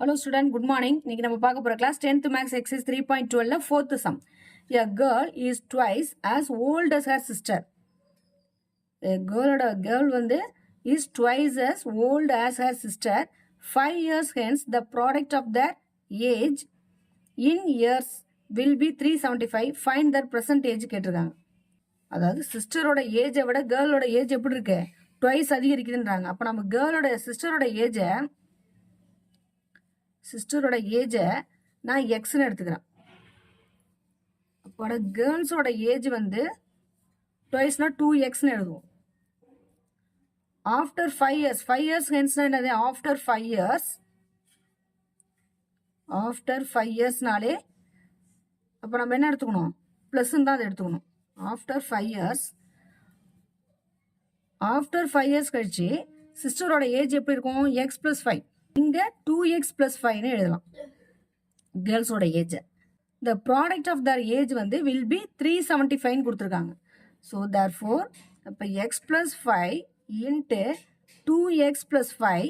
Hello student, good morning. இன்னைக்கு நம்ம பார்க்க போற class 10th maths exercise 3.12 fourth sum. A girl is twice as old as her sister. A girl வந்து is twice as old as her sister. 5 years hence the product of their age in years will be 375. Find their present age கேட்டிருக்காங்க. அதாவது சிஸ்டரோட ஏஜை விட கேர்ளோட age எப்படி இருக்கு twice அதிகரிக்குதுன்றாங்க. அப்போ நம்ம கேர்ளோட சிஸ்டரோட ஏஜை நான் எக்ஸ்ன்னு எடுத்துக்கிறேன். அப்போட கேர்ள்ஸோட ஏஜ் வந்து ட்வைஸ்னா 2x எழுதுவோம். ஆஃப்டர் 5 இயர்ஸ் ஹென்ஸ்னா என்னது ஆஃப்டர் 5 இயர்ஸ்னாலே அப்போ நம்ம என்ன எடுத்துக்கணும் ப்ளஸ்ன்னு தான் அதை எடுத்துக்கணும். ஆஃப்டர் 5 இயர்ஸ் கழிச்சு சிஸ்டரோட ஏஜ் எப்படி இருக்கும் x+5. இங்க 2x+5 எழுதலாம் கேர்ள்ஸோட age. the product of their age வந்து will be 375 கொடுத்துருக்காங்க. ஸோ therefore அப்போ x+5 into 2x+5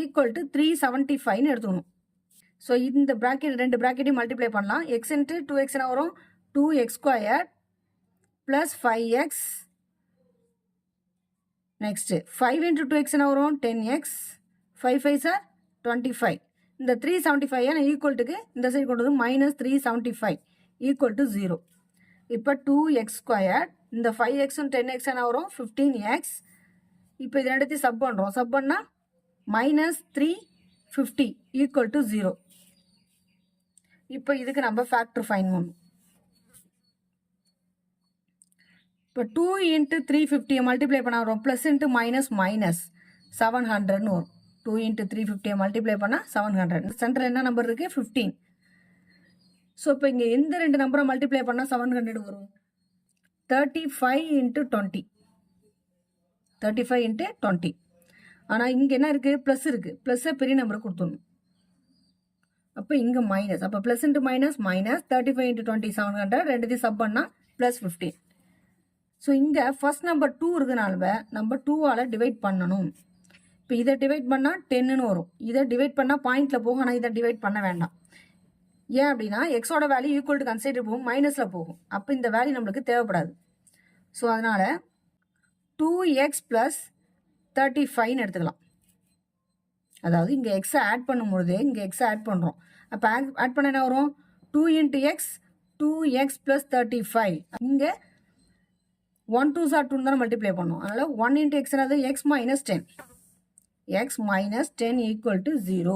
equal to 375 எடுத்துக்கணும். ஸோ இந்த ப்ராக்கெட் ரெண்டு ப்ராக்கெட்டையும் மல்டிப்ளை பண்ணலாம். x into 2x என்ன வரும் 2x² plus 5x. Next 5 into 2x என்ன வரும் 10x. 5 5s are 25. இந்த 375 ஈக்குவல்ட்டுக்கு இந்த சைடு கொண்டு வந்து -375 ஈக்குவல் டு 0. இப்போ 2x², இந்த 5x 10x என்ன வரும் 15x. இப்போ இது ரெண்டுத்தையும் சப் பண்ணுறோம். சப் பண்ணால் -350 ஈக்குவல் டு 0. இப்போ இதுக்கு நம்ம ஃபேக்டர் ஃபைன் பண்ணணும். இப்போ 2 into 350 மல்டிப்ளை பண்ண வரும் ப்ளஸ் இன்ட்டு மைனஸ் 700ன்னு வரும். 2 into 350 மல்டிப்ளை பண்ணால் 700. சென்டரில் என்ன நம்பர் இருக்குது 15. ஸோ இப்போ இங்கே எந்த ரெண்டு நம்பரை மல்டிப்ளை பண்ணால் 700 வரும் 35 into 20. 35 into 20. ஆனால் இங்கே என்ன இருக்குது ப்ளஸ் இருக்குது. ப்ளஸ்ஸை பெரிய நம்பரை கொடுத்துடணும். அப்போ இங்கே மைனஸ். அப்போ ப்ளஸ் இன்ட்டு மைனஸ் 35 into 20 700. ரெண்டுத்தையும் சப் பண்ணால் +15. ஸோ இங்கே ஃபர்ஸ்ட் நம்பர் 2 இருக்குனால நம்ம 2ஆல் டிவைட் பண்ணணும். இப்போ இதை டிவைட் பண்ணால் 10ன்னு வரும். இதை டிவைட் பண்ணால் பாயிண்டில் போகும். ஆனால் இதை டிவைட் பண்ண வேண்டாம். ஏன் அப்படின்னா எக்ஸோட வேல்யூ ஈக்குவல் டு கன்சிடர் போகும் மைனஸில் போகும். அப்போ இந்த வேல்யூ நம்மளுக்கு தேவைப்படாது. ஸோ அதனால் 2x + 35ன்னு எடுத்துக்கலாம். அதாவது இங்கே எக்ஸை ஆட் பண்ணும்பொழுது இங்கே எக்ஸை ஆட் பண்ணுறோம். அப்போ ஆட் பண்ண என்ன வரும் 2 into x 2x + 35. இங்கே 1 2s are 2 தான் மல்டிப்ளை பண்ணோம். அதனால் 1 into x என்னது x - 10. x - 10 equal to 0.